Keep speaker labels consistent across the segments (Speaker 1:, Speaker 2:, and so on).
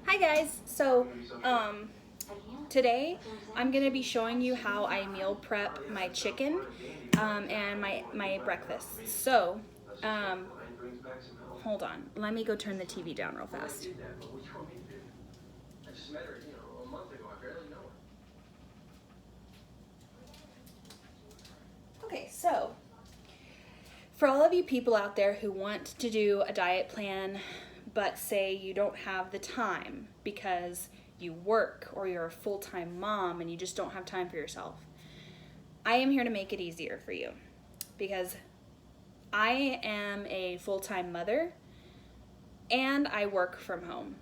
Speaker 1: Hi guys, today I'm going to be showing you how I meal prep my chicken and my breakfast. Hold on, let me go turn the TV down real fast. Okay, so for all of you people out there who want to do a diet plan but say you don't have the time because you work or you're a full-time mom and you just don't have time for yourself, I am here to make it easier for you because I am a full-time mother and I work from home.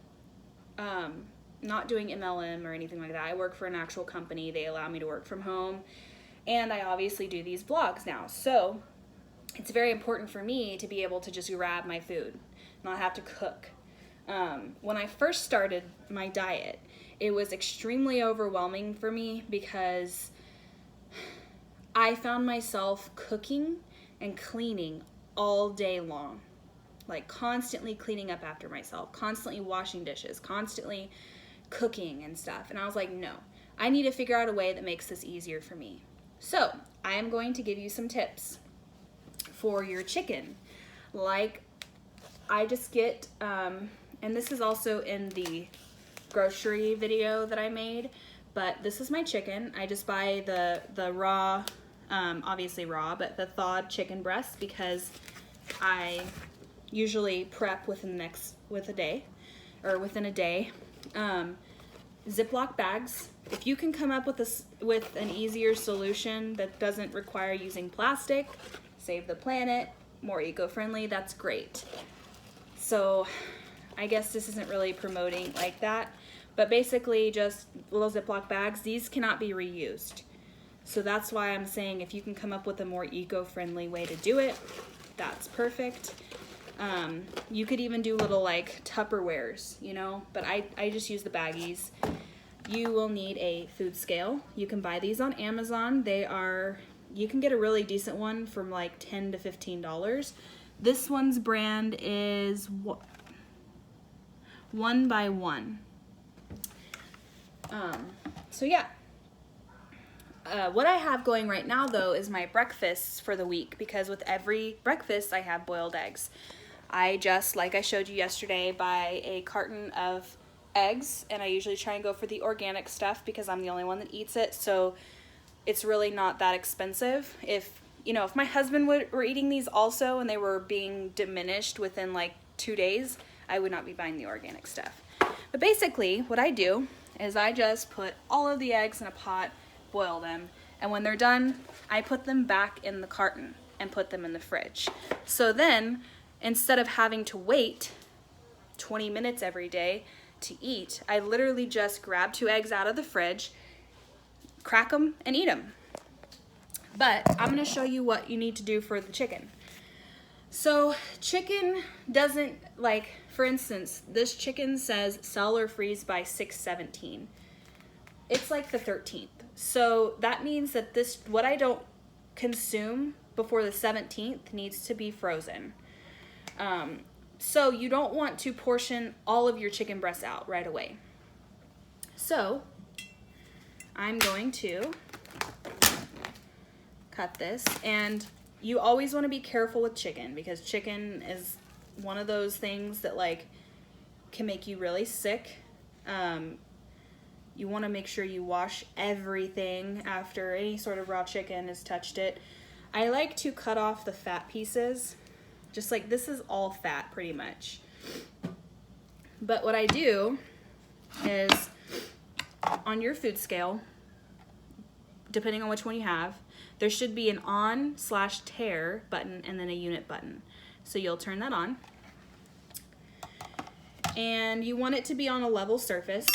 Speaker 1: Not doing MLM or anything like that. I work for an actual company. They allow me to work from home, and I obviously do these vlogs now. So it's very important for me to be able to just grab my food, not have to cook. When I first started my diet, it was extremely overwhelming for me because I found myself cooking and cleaning all day long, like constantly cleaning up after myself, constantly washing dishes, constantly cooking and stuff. And I was like, no, I need to figure out a way that makes this easier for me. So I am going to give you some tips for your chicken. Like I just get, and this is also in the grocery video that I made, but this is my chicken. I just buy the raw, obviously raw, but the thawed chicken breast because I usually prep within a day. Ziploc bags. If you can come up with an easier solution that doesn't require using plastic, save the planet, more eco-friendly, that's great. So I guess this isn't really promoting like that, but basically just little Ziploc bags. These cannot be reused. So that's why I'm saying if you can come up with a more eco-friendly way to do it, that's perfect. You could even do little like Tupperwares, but I just use the baggies. You will need a food scale. You can buy these on Amazon. You can get a really decent one from like $10 to $15. This one's brand is One by One. So yeah. What I have going right now though is my breakfasts for the week, because with every breakfast I have boiled eggs. I just, like I showed you yesterday, buy a carton of eggs, and I usually try and go for the organic stuff because I'm the only one that eats it, so it's really not that expensive. If my husband were eating these also and they were being diminished within like 2 days, I would not be buying the organic stuff. But basically what I do is I just put all of the eggs in a pot, boil them, and when they're done, I put them back in the carton and put them in the fridge. So then, instead of having to wait 20 minutes every day to eat, I literally just grab 2 eggs out of the fridge, crack them, and eat them. But I'm going to show you what you need to do for the chicken. So chicken doesn't, like, for instance, this chicken says sell or freeze by 6/17. It's like the 13th. So that means that what I don't consume before the 17th needs to be frozen. So you don't want to portion all of your chicken breasts out right away. So I'm going to cut this, and you always want to be careful with chicken because chicken is one of those things that like can make you really sick. You want to make sure you wash everything after any sort of raw chicken has touched it. I like to cut off the fat pieces. Just like this is all fat pretty much. But what I do is on your food scale, depending on which one you have, there should be an on/tear button and then a unit button. So you'll turn that on. And you want it to be on a level surface.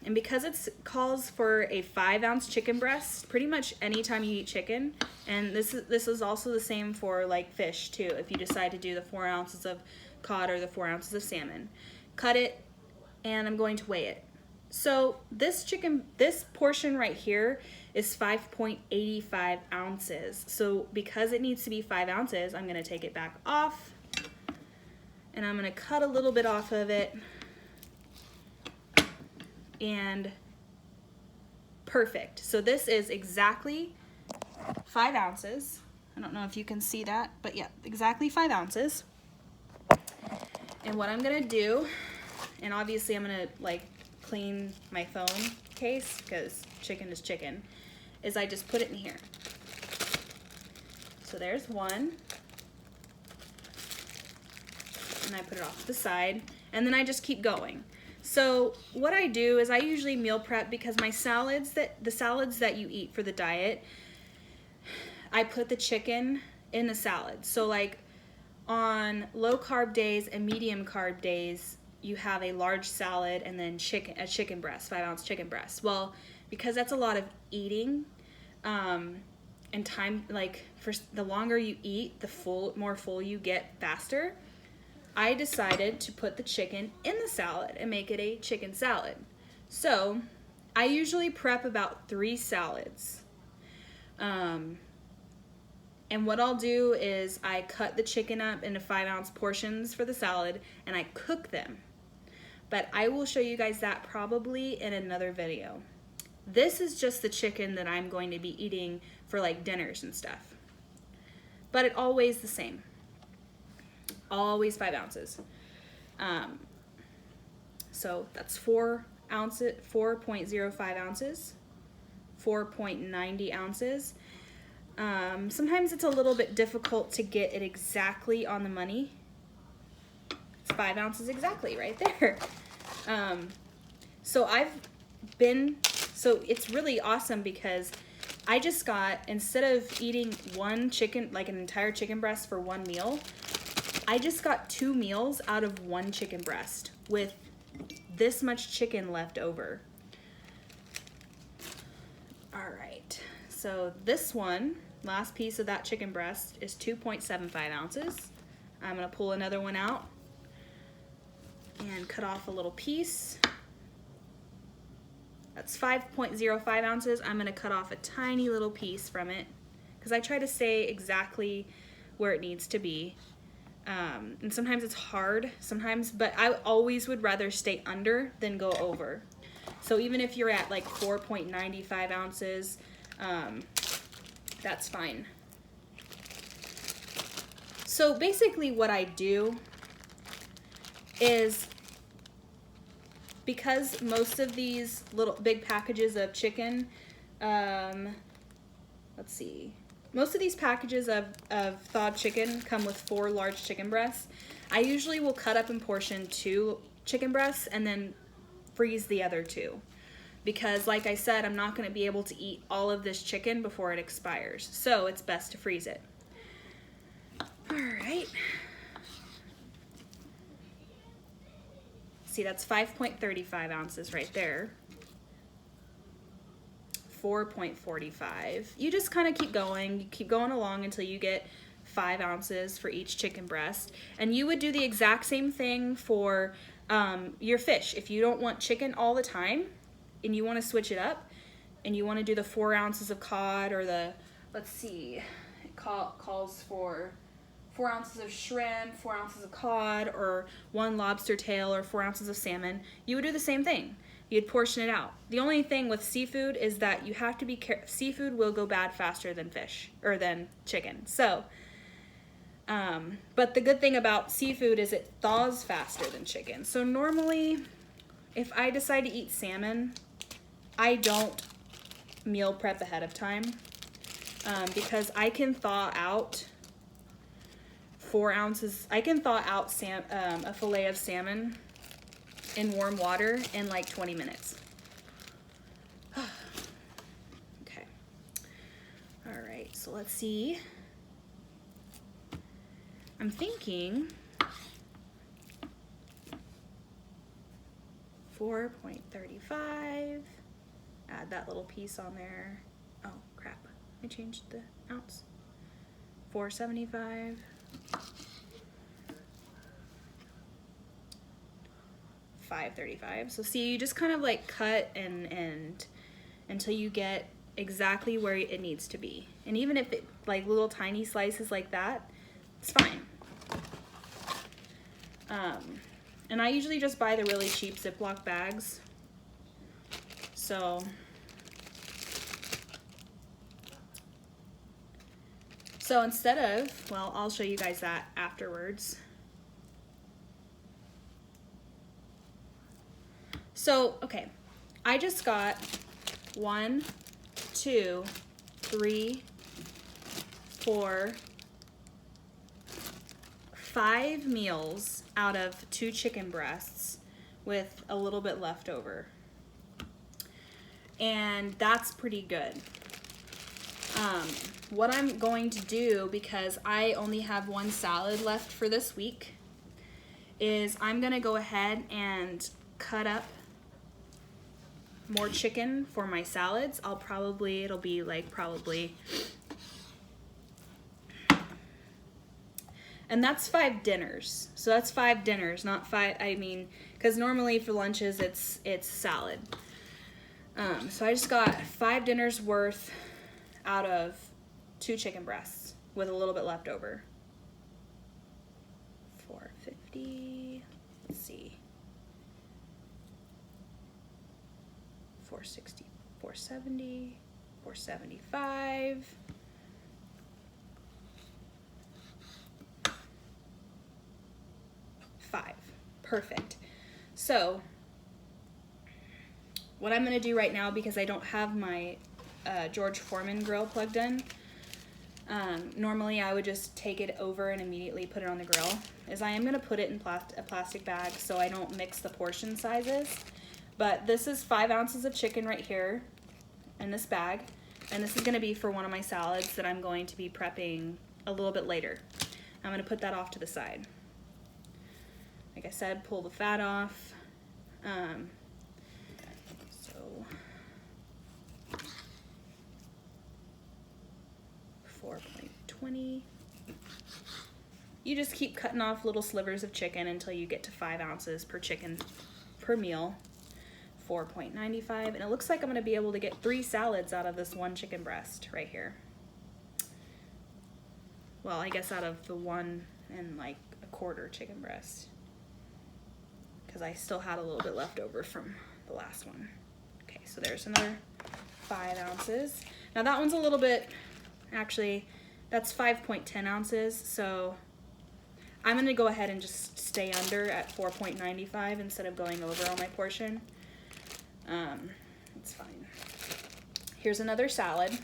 Speaker 1: And because it calls for a 5-ounce chicken breast, pretty much anytime you eat chicken, and this is also the same for like fish too, if you decide to do the 4 ounces of cod or the 4 ounces of salmon. Cut it, and I'm going to weigh it. So this portion right here is 5.85 ounces. So because it needs to be 5 ounces, I'm gonna take it back off, and I'm gonna cut a little bit off of it. and perfect. So this is exactly 5 ounces. I don't know if you can see that, but yeah, exactly 5 ounces. And what I'm gonna do, and obviously I'm gonna like clean my phone case because chicken is chicken, is I just put it in here. So there's one. And I put it off to the side, and then I just keep going. So what I do is I usually meal prep because the salads that you eat for the diet, I put the chicken in the salad. So like on low carb days and medium carb days, you have a large salad and then a chicken breast, 5 ounce chicken breast. Well, because that's a lot of eating, and time, like for the longer you eat, the more full you get faster. I decided to put the chicken in the salad and make it a chicken salad. So I usually prep about 3 salads. And what I'll do is I cut the chicken up into 5 ounce portions for the salad and I cook them. But I will show you guys that probably in another video. This is just the chicken that I'm going to be eating for like dinners and stuff. But it all weighs the same. Always 5 ounces. So that's 4 ounces, 4.05 ounces, 4.90 ounces. Sometimes it's a little bit difficult to get it exactly on the money. It's 5 ounces exactly right there. So it's really awesome because I just got, instead of eating one chicken, like an entire chicken breast for one meal, I just got 2 meals out of one chicken breast with this much chicken left over. All right, so this one, last piece of that chicken breast is 2.75 ounces. I'm gonna pull another one out and cut off a little piece. That's 5.05 ounces. I'm gonna cut off a tiny little piece from it because I try to stay exactly where it needs to be. And sometimes it's hard, but I always would rather stay under than go over. So even if you're at like 4.95 ounces, that's fine. So basically what I do is, because most of these little big packages of chicken, let's see, most of these packages of thawed chicken come with 4 large chicken breasts. I usually will cut up and portion 2 chicken breasts and then freeze the other 2. Because like I said, I'm not going to be able to eat all of this chicken before it expires. So it's best to freeze it. All right. See, that's 5.35 ounces right there. 4.45. You just kind of keep going. You keep going along until you get 5 ounces for each chicken breast. And you would do the exact same thing for your fish. If you don't want chicken all the time and you want to switch it up and you want to do the 4 ounces of cod or the, let's see, it calls for 4 ounces of shrimp, 4 ounces of cod, or 1 lobster tail, or 4 ounces of salmon, you would do the same thing. You'd portion it out. The only thing with seafood is that you have to be careful. Seafood will go bad faster than fish, or than chicken. So, but the good thing about seafood is it thaws faster than chicken. So normally, if I decide to eat salmon, I don't meal prep ahead of time, because I can thaw out 4 ounces. I can thaw out a fillet of salmon in warm water in like 20 minutes. Okay. All right, so let's see. I'm thinking 4.35. Add that little piece on there. Oh, crap. I changed the ounce. 4.75. 5.35. So see, you just kind of like cut and until you get exactly where it needs to be. And even if it like little tiny slices like that, it's fine. And I usually just buy the really cheap Ziploc bags. So instead of, well, I'll show you guys that afterwards. So, okay, I just got 1, 2, 3, 4, 5 meals out of 2 chicken breasts with a little bit left over. And that's pretty good. What I'm going to do, because I only have 1 salad left for this week, is I'm gonna go ahead and cut up more chicken for my salads. It'll be like probably, and that's 5 dinners. So that's 5 dinners, not 5, I mean, because normally for lunches it's salad. So I just got 5 dinners worth out of 2 chicken breasts with a little bit left over. $4.50, let's see, $4.60, $4.70, $4.75. $5. Perfect. So what I'm going to do right now, because I don't have my George Foreman grill plugged in, normally I would just take it over and immediately put it on the grill, is I am going to put it in a plastic bag so I don't mix the portion sizes. But this is 5 ounces of chicken right here in this bag, and this is going to be for one of my salads that I'm going to be prepping a little bit later. I'm going to put that off to the side. Like I said, pull the fat off. So 4.20. You just keep cutting off little slivers of chicken until you get to 5 ounces per chicken per meal. 4.95, and it looks like I'm going to be able to get 3 salads out of this 1 chicken breast right here. Well, I guess out of the 1 and like a quarter chicken breast, because I still had a little bit left over from the last one. Okay, so there's another 5 ounces. Now that one's a little bit, actually, that's 5.10 ounces, so I'm going to go ahead and just stay under at 4.95 instead of going over on my portion. It's fine. Here's another salad.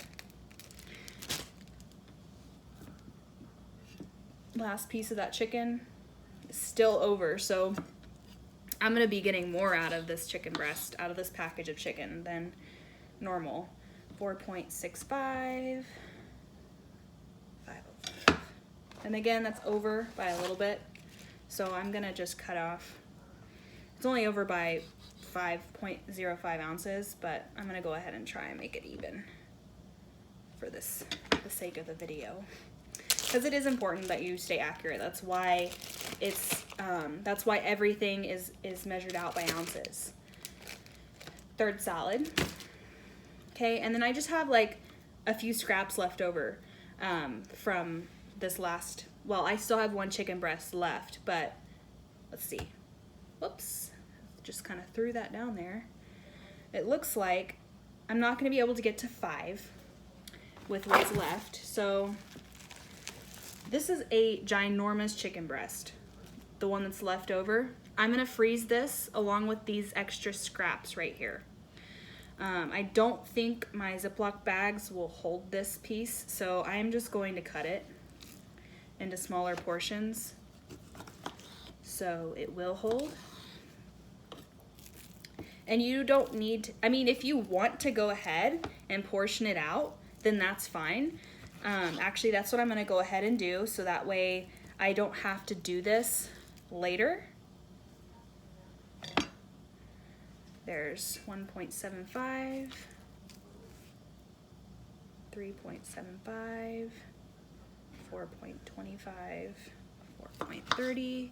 Speaker 1: Last piece of that chicken is still over, so I'm going to be getting more out of this chicken breast, out of this package of chicken than normal. 4.65, 505. And again, that's over by a little bit, so I'm going to just cut off. It's only over by 5.05 ounces, but I'm going to go ahead and try and make it even for the sake of the video, because it is important that you stay accurate. That's why that's why everything is measured out by ounces. Third salad. Okay, and then I just have like a few scraps left over from this last, well, I still have 1 chicken breast left, but let's see. Whoops, just kind of threw that down there. It looks like I'm not going to be able to get to 5 with what's left, so this is a ginormous chicken breast, the one that's left over. I'm going to freeze this along with these extra scraps right here. I don't think my Ziploc bags will hold this piece, so I'm just going to cut it into smaller portions so it will hold. And you don't need, I mean, if you want to go ahead and portion it out, then that's fine. Actually, that's what I'm going to go ahead and do, so that way I don't have to do this later. There's 1.75, 3.75, 4.25, 4.30.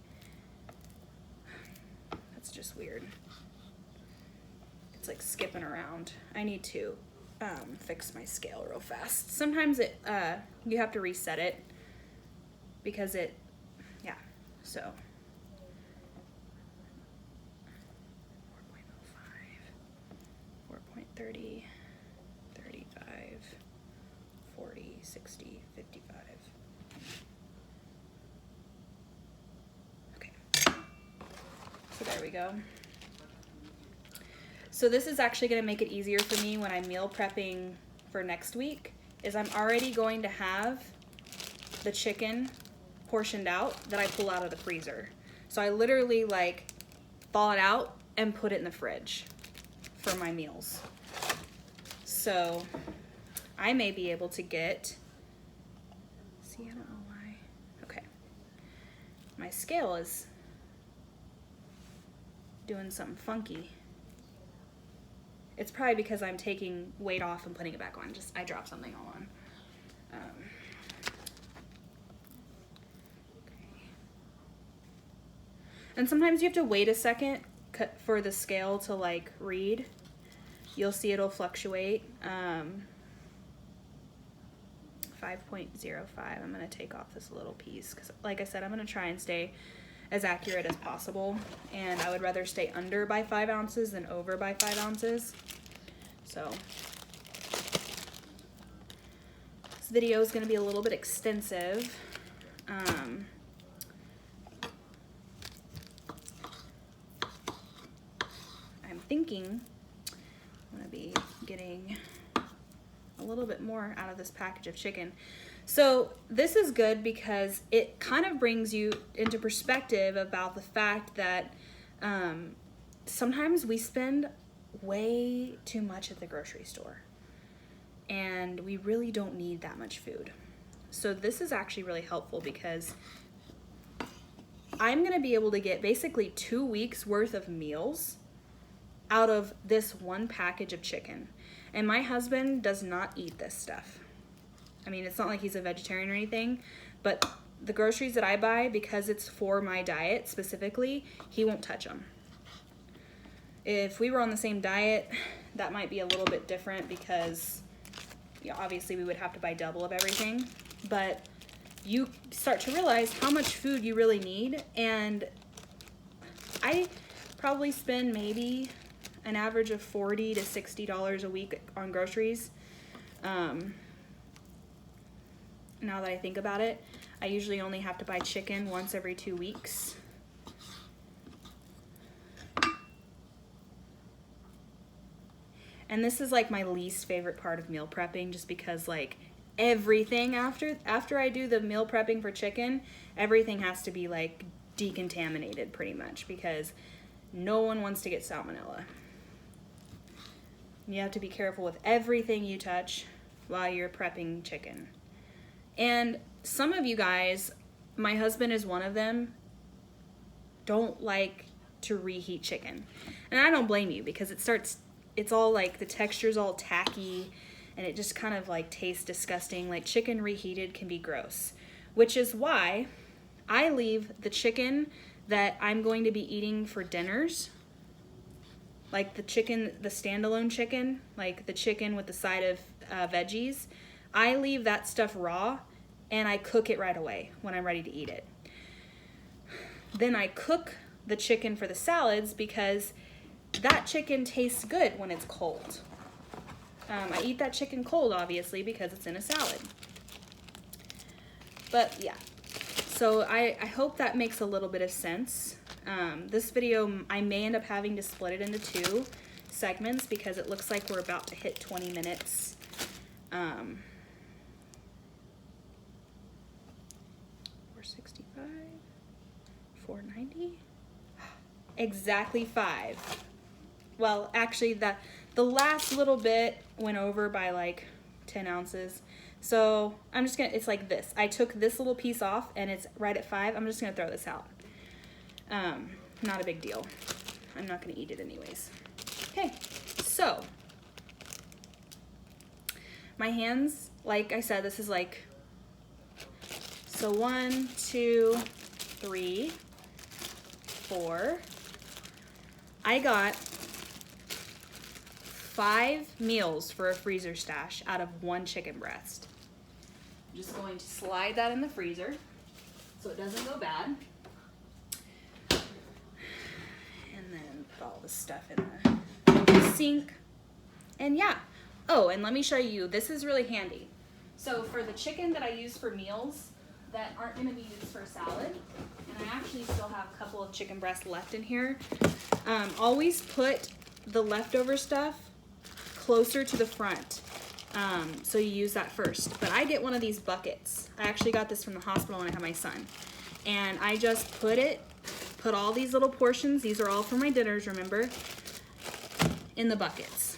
Speaker 1: That's just weird. It's like skipping around. I need to fix my scale real fast. Sometimes you have to reset it because yeah, so 4.05, 30, 35, 40, 60, 55. Okay, so there we go. So this is actually going to make it easier for me when I'm meal prepping for next week, is I'm already going to have the chicken portioned out that I pull out of the freezer. So I literally like thaw it out and put it in the fridge for my meals. So I may be able to get, see, I don't know why. Okay. My scale is doing something funky. It's probably because I'm taking weight off and putting it back on. Just, I dropped something all on. And sometimes you have to wait a second for the scale to like read. You'll see it'll fluctuate. 5.05. I'm gonna take off this little piece because, like I said, I'm gonna try and stay as accurate as possible, and I would rather stay under by 5 ounces than over by 5 ounces. So this video is gonna be a little bit extensive. I'm thinking I'm gonna be getting a little bit more out of this package of chicken. So this is good because it kind of brings you into perspective about the fact that sometimes we spend way too much at the grocery store and we really don't need that much food. So this is actually really helpful because I'm gonna be able to get basically 2 weeks worth of meals out of this one package of chicken. And my husband does not eat this stuff. I mean, it's not like he's a vegetarian or anything, but the groceries that I buy, because it's for my diet specifically, he won't touch them. If we were on the same diet, that might be a little bit different because, yeah, obviously we would have to buy double of everything, but you start to realize how much food you really need. And I probably spend maybe an average of $40 to $60 a week on groceries. Now that I think about it, I usually only have to buy chicken once every 2 weeks. And this is like my least favorite part of meal prepping, just because like everything after I do the meal prepping for chicken, everything has to be like decontaminated pretty much, because no one wants to get salmonella. You have to be careful with everything you touch while you're prepping chicken. And some of you guys, my husband is one of them, don't like to reheat chicken. And I don't blame you, because it's all like the texture's all tacky and it just kind of like tastes disgusting. Like chicken reheated can be gross, which is why I leave the chicken that I'm going to be eating for dinners, like the chicken, the standalone chicken, like the chicken with the side of veggies, I leave that stuff raw and I cook it right away when I'm ready to eat it. Then I cook the chicken for the salads because that chicken tastes good when it's cold. I eat that chicken cold, obviously, because it's in a salad. But yeah, so I hope that makes a little bit of sense. This video, I may end up having to split it into 2 segments because it looks like we're about to hit 20 minutes. 465, 490, exactly 5. Well, actually the last little bit went over by like 10 ounces. So I'm just gonna, it's like this. I took this little piece off and it's right at 5. I'm just gonna throw this out. Not a big deal. I'm not gonna eat it anyways. Okay, so my hands, like I said, this is like, so 1, 2, 3, 4. I got 5 meals for a freezer stash out of 1 chicken breast. I'm just going to slide that in the freezer so it doesn't go bad. And then put all this stuff in the sink. And yeah. Oh, and let me show you, this is really handy. So for the chicken that I use for meals that aren't gonna be used for salad, and I actually still have a couple of chicken breasts left in here, always put the leftover stuff closer to the front. So you use that first. But I get one of these buckets. I actually got this from the hospital when I had my son. And I just put all these little portions, these are all for my dinners, remember, in the buckets.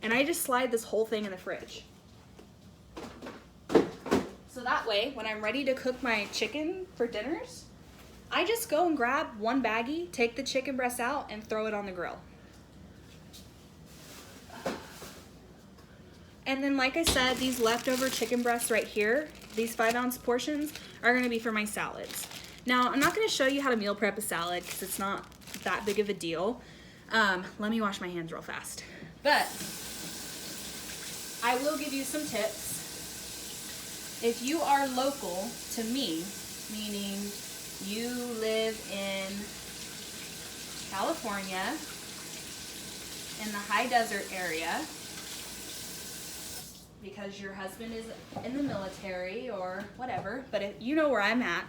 Speaker 1: And I just slide this whole thing in the fridge. So that way, when I'm ready to cook my chicken for dinners, I just go and grab one baggie, take the chicken breast out, and throw it on the grill. And then, like I said, these leftover chicken breasts right here, these 5-ounce portions, are gonna be for my salads. Now, I'm not gonna show you how to meal prep a salad because it's not that big of a deal. Let me wash my hands real fast. But I will give you some tips. If you are local to me, meaning you live in California, in the high desert area, because your husband is in the military or whatever, but if you know where I'm at,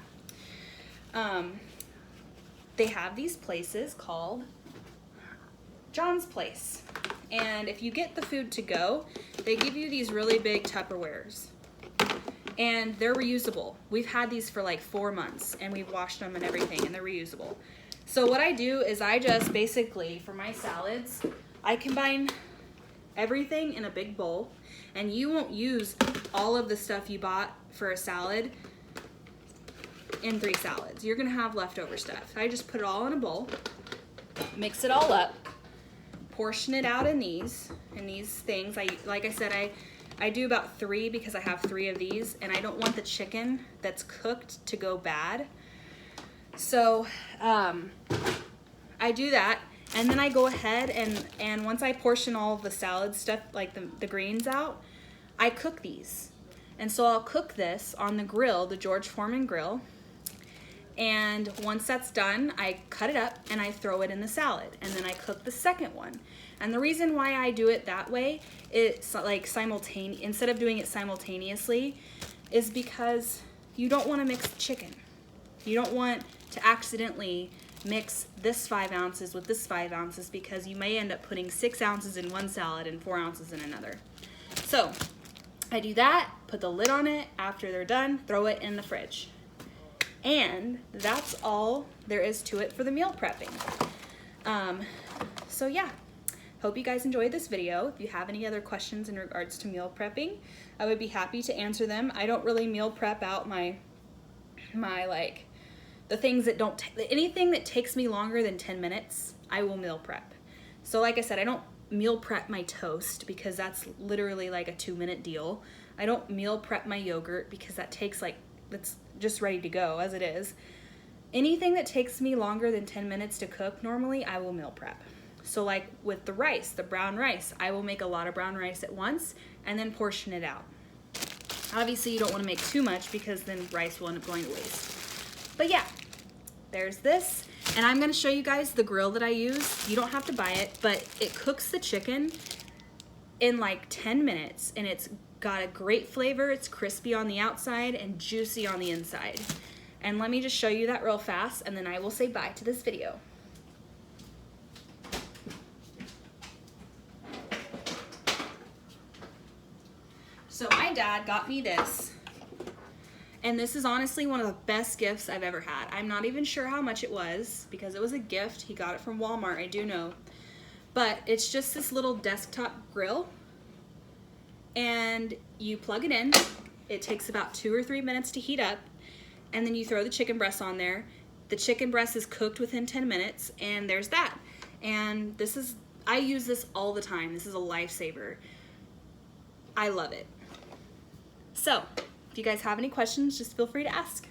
Speaker 1: they have these places called John's Place. And if you get the food to go, they give you these really big Tupperwares. And they're reusable. We've had these for like 4 months and we've washed them and everything, and they're reusable. So what I do is I just basically, for my salads, I combine everything in a big bowl, and you won't use all of the stuff you bought for a salad in 3 salads. You're gonna have leftover stuff. I just put it all in a bowl, mix it all up, portion it out in these things. Like I said, I do about 3 because I have 3 of these, and I don't want the chicken that's cooked to go bad. So I do that, and then I go ahead and once I portion all of the salad stuff, like the greens out, I cook these. And so I'll cook this on the grill, the George Foreman grill. And once that's done, I cut it up and I throw it in the salad, and then I cook the second one. And the reason why I do it that way, it's like instead of doing it simultaneously, is because you don't want to mix the chicken. You don't want to accidentally mix this 5 ounces with this 5 ounces, because you may end up putting 6 ounces in one salad and 4 ounces in another. So I do that, put the lid on it. After they're done, throw it in the fridge. And that's all there is to it for the meal prepping. So yeah, hope you guys enjoyed this video. If you have any other questions in regards to meal prepping, I would be happy to answer them. I don't really meal prep out my like the things that don't, anything that takes me longer than 10 minutes, I will meal prep. So like I said, I don't meal prep my toast because that's literally like a 2-minute deal. I don't meal prep my yogurt because that takes that's just ready to go as it is. Anything that takes me longer than 10 minutes to cook, normally I will meal prep. So like with the rice, the brown rice, I will make a lot of brown rice at once and then portion it out. Obviously you don't want to make too much because then rice will end up going to waste. But yeah, there's this. And I'm going to show you guys the grill that I use. You don't have to buy it, but it cooks the chicken in like 10 minutes, and it's got a great flavor. It's crispy on the outside and juicy on the inside. And let me just show you that real fast, and then I will say bye to this video. So my dad got me this, and this is honestly one of the best gifts I've ever had. I'm not even sure how much it was because it was a gift. He got it from Walmart, I do know. But it's just this little desktop grill, and you plug it in. It takes about 2 or 3 minutes to heat up, and then you throw the chicken breast on there. The chicken breast is cooked within 10 minutes, and there's that. And I use this all the time. This is a lifesaver. I love it. So, if you guys have any questions, just feel free to ask.